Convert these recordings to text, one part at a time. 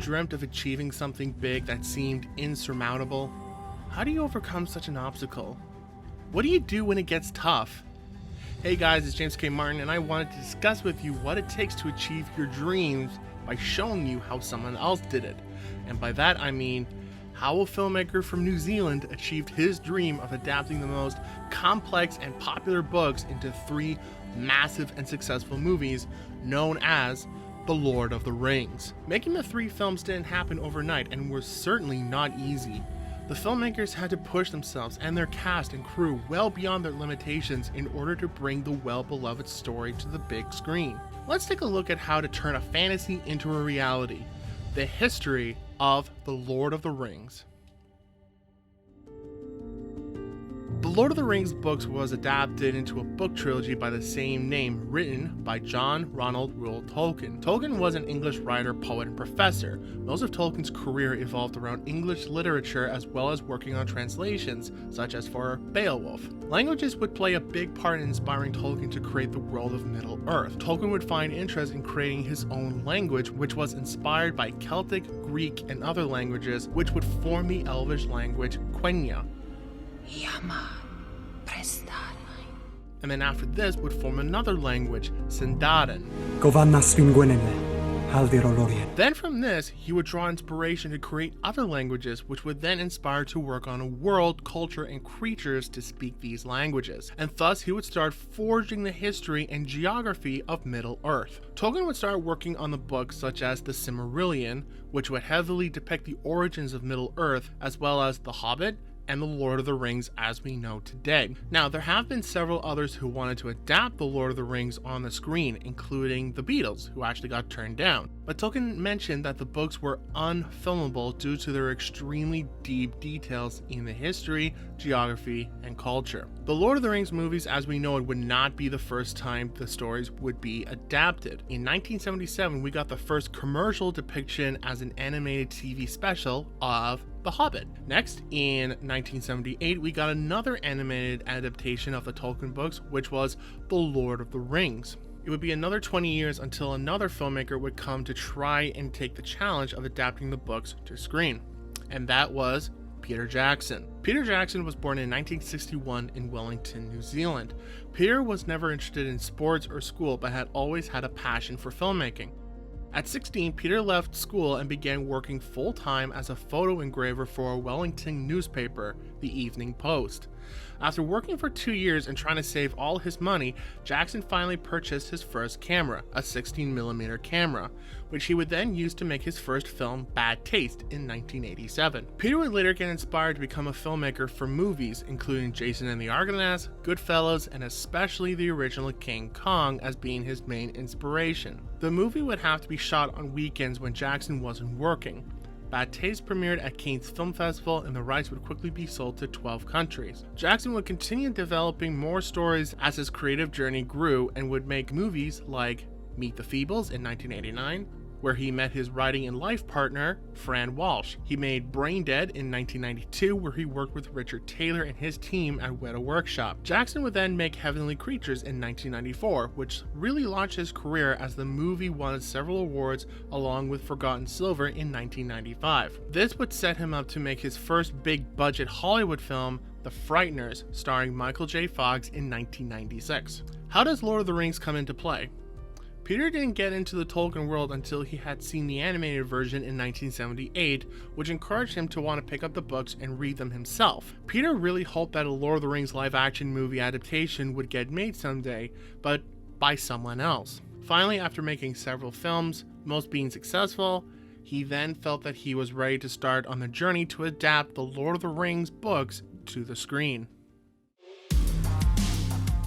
dreamt of achieving something big that seemed insurmountable? How do you overcome such an obstacle? What do you do when it gets tough? Hey guys, it's James K. Martin, and I wanted to discuss with you what it takes to achieve your dreams by showing you how someone else did it. And by that I mean, how a filmmaker from New Zealand achieved his dream of adapting the most complex and popular books into 3 massive and successful movies known as The Lord of the Rings. Making the 3 films didn't happen overnight and were certainly not easy. The filmmakers had to push themselves and their cast and crew well beyond their limitations in order to bring the well-beloved story to the big screen. Let's take a look at how to turn a fantasy into a reality. The history of The Lord of the Rings. The Lord of the Rings books was adapted into a book trilogy by the same name, written by John Ronald Reuel Tolkien. Tolkien was an English writer, poet, and professor. Most of Tolkien's career evolved around English literature as well as working on translations, such as for Beowulf. Languages would play a big part in inspiring Tolkien to create the world of Middle-earth. Tolkien would find interest in creating his own language, which was inspired by Celtic, Greek, and other languages, which would form the Elvish language Quenya. And then after this would form another language, Sindarin. Then from this, he would draw inspiration to create other languages, which would then inspire to work on a world, culture, and creatures to speak these languages. And thus he would start forging the history and geography of Middle-earth. Tolkien would start working on the books such as the Silmarillion, which would heavily depict the origins of Middle-earth, as well as The Hobbit, and The Lord of the Rings as we know today. Now, there have been several others who wanted to adapt The Lord of the Rings on the screen, including the Beatles, who actually got turned down. But Tolkien mentioned that the books were unfilmable due to their extremely deep details in the history, geography, and culture. The Lord of the Rings movies as we know it would not be the first time the stories would be adapted. In 1977, we got the first commercial depiction as an animated TV special of The Hobbit. Next, in 1978, we got another animated adaptation of the Tolkien books, which was The Lord of the Rings. It would be another 20 years until another filmmaker would come to try and take the challenge of adapting the books to screen, and that was Peter Jackson. Peter Jackson was born in 1961 in Wellington, New Zealand. Peter was never interested in sports or school, but had always had a passion for filmmaking. At 16, Peter left school and began working full-time as a photo engraver for a Wellington newspaper, the Evening Post. After working for 2 years and trying to save all his money, Jackson finally purchased his first camera, a 16mm camera, which he would then use to make his first film, Bad Taste, in 1987. Peter would later get inspired to become a filmmaker for movies, including Jason and the Argonauts, Goodfellas, and especially the original King Kong as being his main inspiration. The movie would have to be shot on weekends when Jackson wasn't working. Bad Taste premiered at Cannes Film Festival, and the rights would quickly be sold to 12 countries. Jackson would continue developing more stories as his creative journey grew and would make movies like Meet the Feebles in 1989, where he met his writing and life partner, Fran Walsh. He made Brain Dead in 1992, where he worked with Richard Taylor and his team at Weta Workshop. Jackson would then make Heavenly Creatures in 1994, which really launched his career as the movie won several awards along with Forgotten Silver in 1995. This would set him up to make his first big-budget Hollywood film, The Frighteners, starring Michael J. Fox in 1996. How does Lord of the Rings come into play? Peter didn't get into the Tolkien world until he had seen the animated version in 1978, which encouraged him to want to pick up the books and read them himself. Peter really hoped that a Lord of the Rings live-action movie adaptation would get made someday, but by someone else. Finally, after making several films, most being successful, he then felt that he was ready to start on the journey to adapt the Lord of the Rings books to the screen.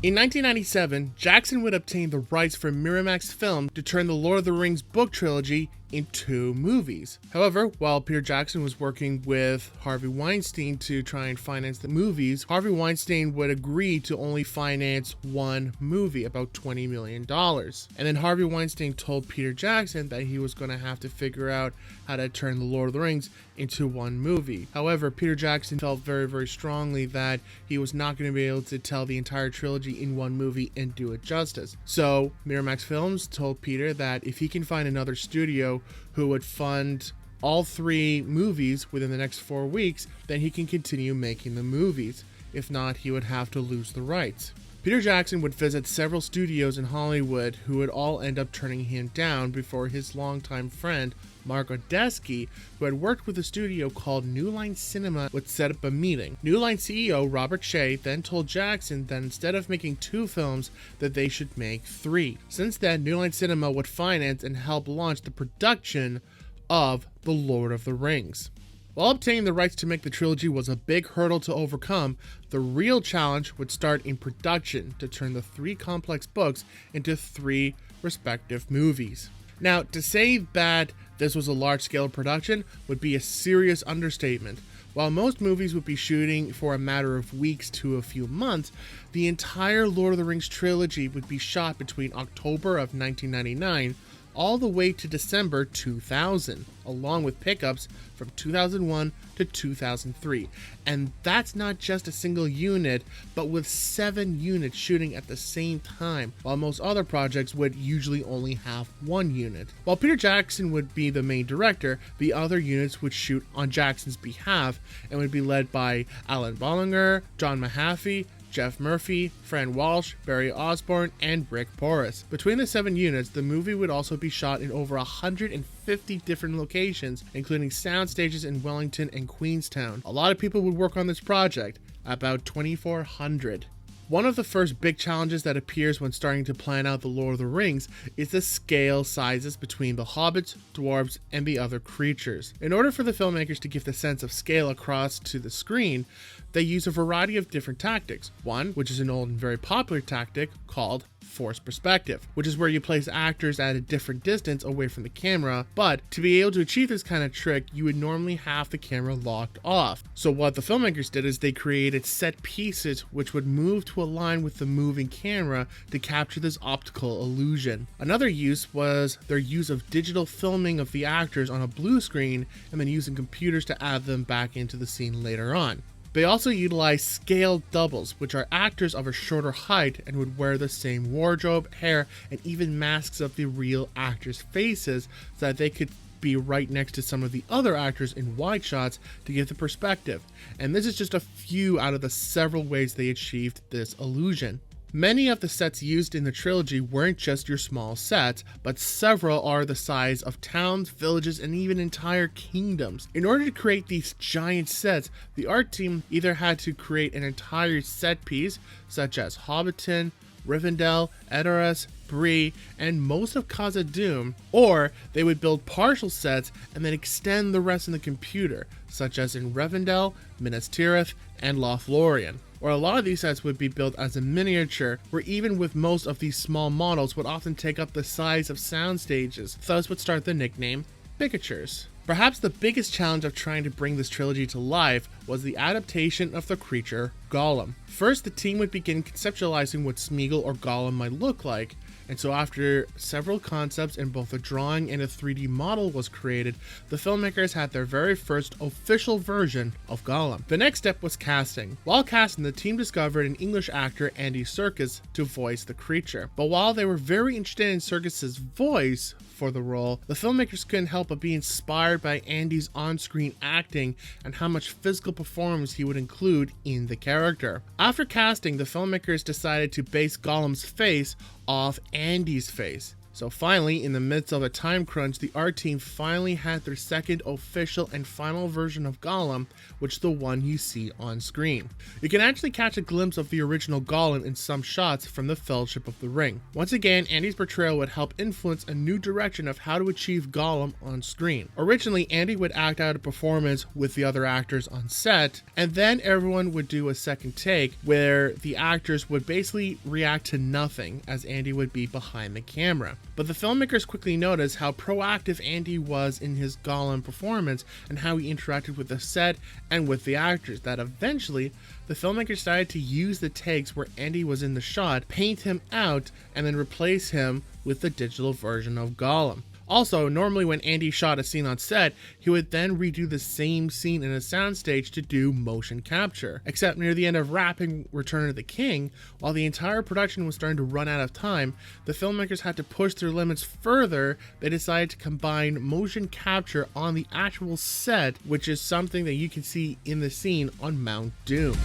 In 1997, Jackson would obtain the rights for Miramax Film to turn the Lord of the Rings book trilogy in 2 movies. However, while Peter Jackson was working with Harvey Weinstein to try and finance the movies, Harvey Weinstein would agree to only finance 1 movie, about $20 million. And then Harvey Weinstein told Peter Jackson that he was going to have to figure out how to turn the Lord of the Rings into 1 movie. However, Peter Jackson felt very, very strongly that he was not going to be able to tell the entire trilogy in 1 movie and do it justice. So Miramax Films told Peter that if he can find another studio who would fund all 3 movies within the next 4 weeks, then he can continue making the movies. If not, he would have to lose the rights. Peter Jackson would visit several studios in Hollywood who would all end up turning him down before his longtime friend Mark Odesky, who had worked with a studio called New Line Cinema, would set up a meeting. New Line CEO Robert Shea then told Jackson that instead of making 2 films, that they should make 3. Since then, New Line Cinema would finance and help launch the production of The Lord of the Rings. While obtaining the rights to make the trilogy was a big hurdle to overcome, the real challenge would start in production to turn the 3 complex books into 3 respective movies. Now, to say that this was a large-scale production would be a serious understatement. While most movies would be shooting for a matter of weeks to a few months, the entire Lord of the Rings trilogy would be shot between October of 1999 all the way to December 2000, along with pickups from 2001 to 2003. And that's not just a single unit, but with 7 units shooting at the same time, while most other projects would usually only have 1 unit. While Peter Jackson would be the main director, the other units would shoot on Jackson's behalf and would be led by Alan Bollinger, John Mahaffey, Jeff Murphy, Fran Walsh, Barry Osborne, and Rick Porras. Between the 7 units, the movie would also be shot in over 150 different locations, including sound stages in Wellington and Queenstown. A lot of people would work on this project, about 2,400. One of the first big challenges that appears when starting to plan out The Lord of the Rings is the scale sizes between the hobbits, dwarves, and the other creatures. In order for the filmmakers to give the sense of scale across to the screen, they use a variety of different tactics. One, which is an old and very popular tactic, called forced perspective, which is where you place actors at a different distance away from the camera, but to be able to achieve this kind of trick, you would normally have the camera locked off. So what the filmmakers did is they created set pieces which would move to align with the moving camera to capture this optical illusion. Another use was their use of digital filming of the actors on a blue screen and then using computers to add them back into the scene later on. They also utilized scaled doubles, which are actors of a shorter height and would wear the same wardrobe, hair, and even masks of the real actors' faces so that they could be right next to some of the other actors in wide shots to give the perspective. And this is just a few out of the several ways they achieved this illusion. Many of the sets used in the trilogy weren't just your small sets, but several are the size of towns, villages, and even entire kingdoms. In order to create these giant sets, the art team either had to create an entire set piece, such as Hobbiton, Rivendell, Edoras, Bree, and most of Khazad-dûm, or they would build partial sets and then extend the rest in the computer, such as in Rivendell, Minas Tirith, and Lothlorien. Or a lot of these sets would be built as a miniature, where even with most of these small models would often take up the size of sound stages, thus would start the nickname Miniatures. Perhaps the biggest challenge of trying to bring this trilogy to life was the adaptation of the creature Gollum. First, the team would begin conceptualizing what Smeagol or Gollum might look like, and so after several concepts and both a drawing and a 3D model was created, the filmmakers had their very first official version of Gollum. The next step was casting. While casting, the team discovered an English actor, Andy Serkis, to voice the creature. But while they were very interested in Serkis' voice for the role, the filmmakers couldn't help but be inspired by Andy's on-screen acting and how much physical performance he would include in the character. After casting, the filmmakers decided to base Gollum's face off Andy's face. So finally, in the midst of a time crunch, the art team finally had their second official and final version of Gollum, which is the one you see on screen. You can actually catch a glimpse of the original Gollum in some shots from the Fellowship of the Ring. Once again, Andy's portrayal would help influence a new direction of how to achieve Gollum on screen. Originally, Andy would act out a performance with the other actors on set, and then everyone would do a second take where the actors would basically react to nothing as Andy would be behind the camera. But the filmmakers quickly noticed how proactive Andy was in his Gollum performance and how he interacted with the set and with the actors, that eventually the filmmakers decided to use the takes where Andy was in the shot, paint him out, and then replace him with the digital version of Gollum. Also, normally when Andy shot a scene on set, he would then redo the same scene in a soundstage to do motion capture. Except near the end of wrapping Return of the King, while the entire production was starting to run out of time, the filmmakers had to push their limits further. They decided to combine motion capture on the actual set, which is something that you can see in the scene on Mount Doom.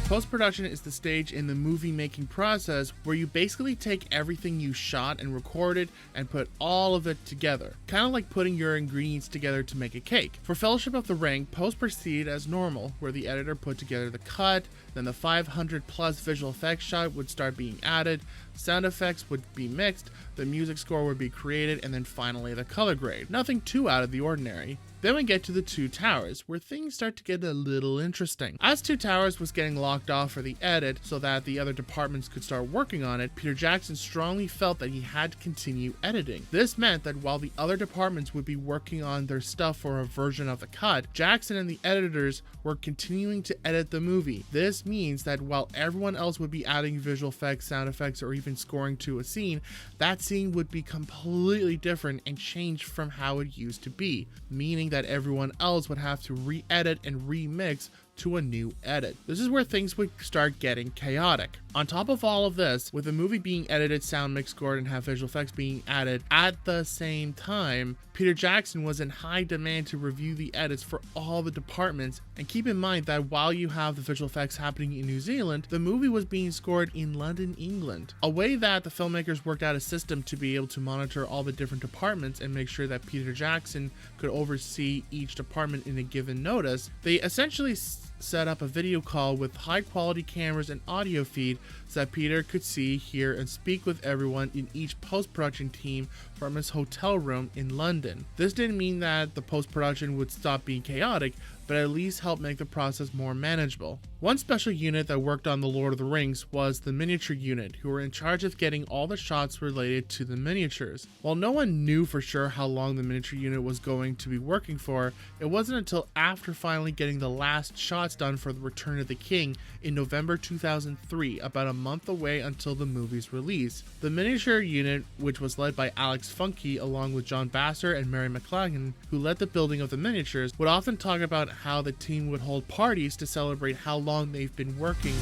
Post-production is the stage in the movie making process where you basically take everything you shot and recorded and put all of it together, kind of like putting your ingredients together to make a cake. For Fellowship of the Ring, post proceeded as normal, where the editor put together the cut, then the 500 plus visual effects shot would start being added, sound effects would be mixed, the music score would be created, and then finally the color grade. Nothing too out of the ordinary. Then we get to the Two Towers, where things start to get a little interesting. As Two Towers was getting locked off for the edit so that the other departments could start working on it, Peter Jackson strongly felt that he had to continue editing. This meant that while the other departments would be working on their stuff for a version of the cut, Jackson and the editors were continuing to edit the movie. This means that while everyone else would be adding visual effects, sound effects, or even scoring to a scene, that scene would be completely different and changed from how it used to be, meaning that everyone else would have to re-edit and remix to a new edit. This is where things would start getting chaotic. On top of all of this, with the movie being edited, sound mix, scored, and have visual effects being added at the same time, Peter Jackson was in high demand to review the edits for all the departments. And keep in mind that while you have the visual effects happening in New Zealand, the movie was being scored in London, England. A way that the filmmakers worked out a system to be able to monitor all the different departments and make sure that Peter Jackson could oversee each department in a given notice, they essentially set up a video call with high quality cameras and audio feed so that Peter could see, hear, and speak with everyone in each post-production team from his hotel room in London. This didn't mean that the post-production would stop being chaotic, but at least help make the process more manageable. One special unit that worked on The Lord of the Rings was the miniature unit, who were in charge of getting all the shots related to the miniatures. While no one knew for sure how long the miniature unit was going to be working for, it wasn't until after finally getting the last shots done for The Return of the King in November 2003, about a month away until the movie's release. The miniature unit, which was led by Alex Funke along with John Bassler and Mary McLagan, who led the building of the miniatures, would often talk about how the team would hold parties to celebrate how long they've been working.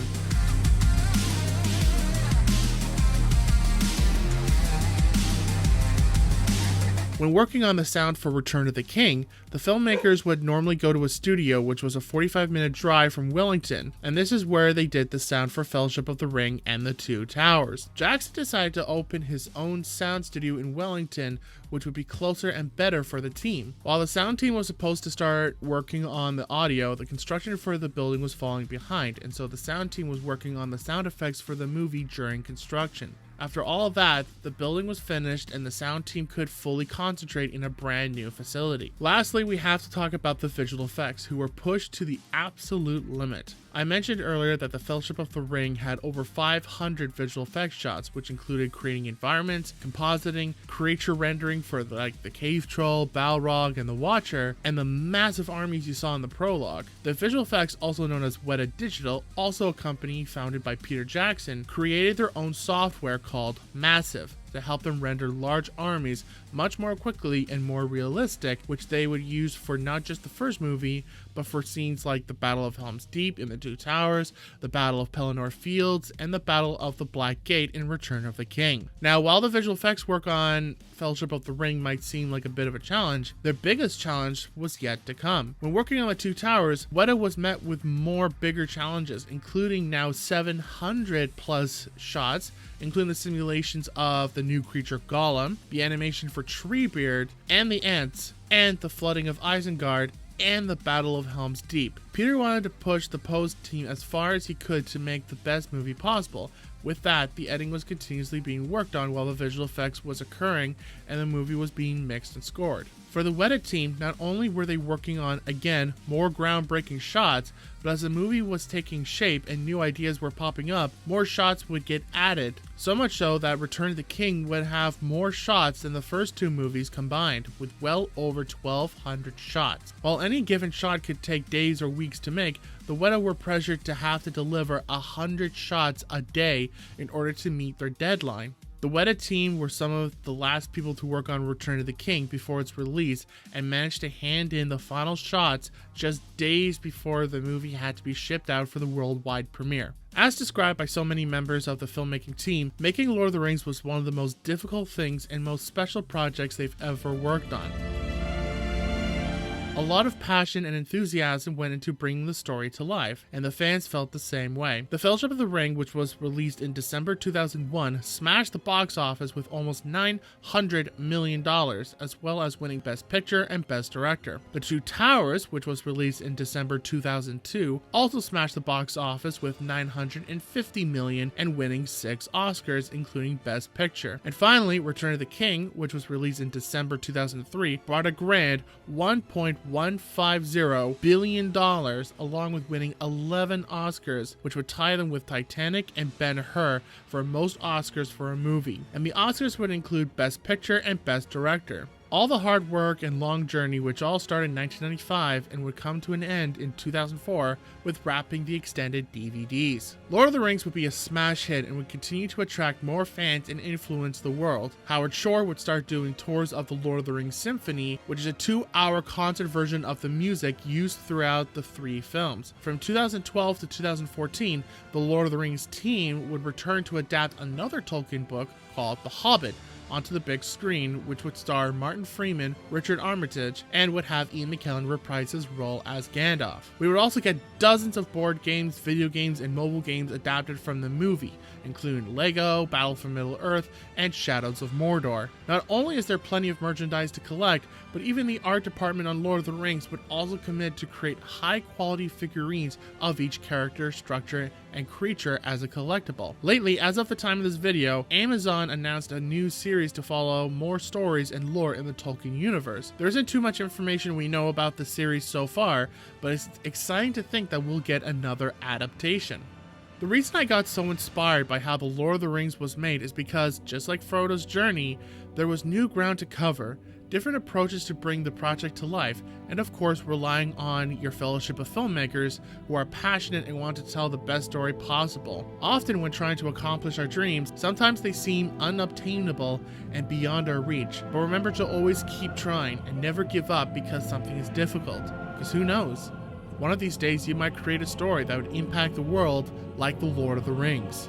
When working on the sound for Return of the King, the filmmakers would normally go to a studio which was a 45-minute drive from Wellington, and this is where they did the sound for Fellowship of the Ring and the Two Towers. Jackson decided to open his own sound studio in Wellington, which would be closer and better for the team. While the sound team was supposed to start working on the audio, the construction for the building was falling behind, and so the sound team was working on the sound effects for the movie during construction. After all of that, the building was finished and the sound team could fully concentrate in a brand new facility. Lastly, we have to talk about the visual effects, who were pushed to the absolute limit. I mentioned earlier that the Fellowship of the Ring had over 500 visual effects shots, which included creating environments, compositing, creature rendering for the cave troll, Balrog, and the Watcher, and the massive armies you saw in the prologue. The visual effects, also known as Weta Digital, also a company founded by Peter Jackson, created their own software called Massive to help them render large armies much more quickly and more realistic, which they would use for not just the first movie, but for scenes like the Battle of Helm's Deep in the Two Towers, the Battle of Pelennor Fields, and the Battle of the Black Gate in Return of the King. Now, while the visual effects work on Fellowship of the Ring might seem like a bit of a challenge, their biggest challenge was yet to come. When working on the Two Towers, Weta was met with more bigger challenges, including now 700 plus shots, including the simulations of the new creature Gollum, the animation for Treebeard, and the Ents, and the flooding of Isengard, and the Battle of Helm's Deep. Peter wanted to push the post team as far as he could to make the best movie possible. With that, the editing was continuously being worked on while the visual effects was occurring and the movie was being mixed and scored. For the Weta team, not only were they working on, again, more groundbreaking shots, but as the movie was taking shape and new ideas were popping up, more shots would get added. So much so that Return of the King would have more shots than the first two movies combined, with well over 1,200 shots. While any given shot could take days or weeks to make, the Weta were pressured to have to deliver 100 shots a day in order to meet their deadline. The Weta team were some of the last people to work on Return of the King before its release and managed to hand in the final shots just days before the movie had to be shipped out for the worldwide premiere. As described by so many members of the filmmaking team, making Lord of the Rings was one of the most difficult things and most special projects they've ever worked on. A lot of passion and enthusiasm went into bringing the story to life, and the fans felt the same way. The Fellowship of the Ring, which was released in December 2001, smashed the box office with almost $900 million, as well as winning Best Picture and Best Director. The Two Towers, which was released in December 2002, also smashed the box office with $950 million and winning 6 Oscars, including Best Picture. And finally, Return of the King, which was released in December 2003, brought a grand $1.150 billion, along with winning 11 Oscars, which would tie them with Titanic and Ben-Hur for most Oscars for a movie. And the Oscars would include Best Picture and Best Director. All the hard work and long journey, which all started in 1995 and would come to an end in 2004 with wrapping the extended DVDs. Lord of the Rings would be a smash hit and would continue to attract more fans and influence the world. Howard Shore would start doing tours of the Lord of the Rings Symphony, which is a 2-hour concert version of the music used throughout the 3 films. From 2012 to 2014, the Lord of the Rings team would return to adapt another Tolkien book called The Hobbit onto the big screen, which would star Martin Freeman, Richard Armitage, and would have Ian McKellen reprise his role as Gandalf. We would also get dozens of board games, video games, and mobile games adapted from the movie, including Lego, Battle for Middle-earth, and Shadows of Mordor. Not only is there plenty of merchandise to collect, but even the art department on Lord of the Rings would also commit to create high-quality figurines of each character, structure, and creature as a collectible. Lately, as of the time of this video, Amazon announced a new series to follow more stories and lore in the Tolkien universe. There isn't too much information we know about the series so far, but it's exciting to think that we'll get another adaptation. The reason I got so inspired by how the Lord of the Rings was made is because, just like Frodo's journey, there was new ground to cover, different approaches to bring the project to life, and of course relying on your fellowship of filmmakers who are passionate and want to tell the best story possible. Often when trying to accomplish our dreams, sometimes they seem unobtainable and beyond our reach, but remember to always keep trying and never give up because something is difficult, because who knows? One of these days you might create a story that would impact the world like the Lord of the Rings.